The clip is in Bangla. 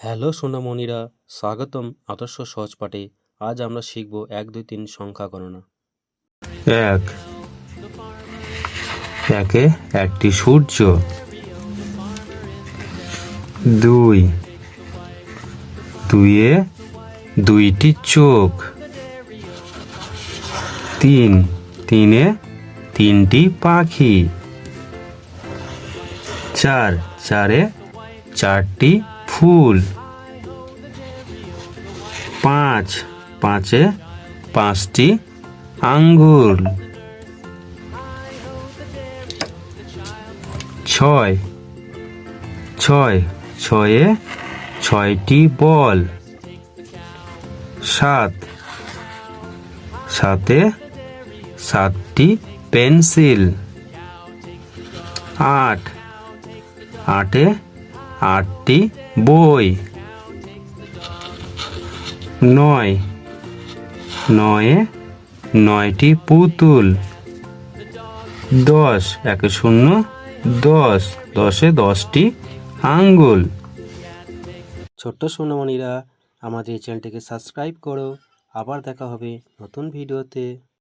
হ্যালো সোনামণিরা, স্বাগতম আদর্শ সহজ পাঠে। আজ আমরা শিখব 1, 2, 3 সংখ্যা গণনা। এক, একে একটি সূর্য। দুই, দুইয়ে দুইটি চোখ। তিন, তিনে তিনটি পাখি। চার, চারে চারটি ফুল। পাঁচ, পাঁচে পাঁচটি আঙ্গুর। ছয়, ছয়, ছয়ে ছয়টি বল। সাত, সাতে সাতটি পেন্সিল। আট, আটে আটটি বই। নয়, নয়ে নয়টি পুতুল। 10, 1 শূন্য 10, 10-এ 10টি আঙ্গুল। ছোট্ট সোনামণিরা, আমাদের চ্যানেলটিকে সাবস্ক্রাইব করো। আবার দেখা হবে নতুন ভিডিওতে।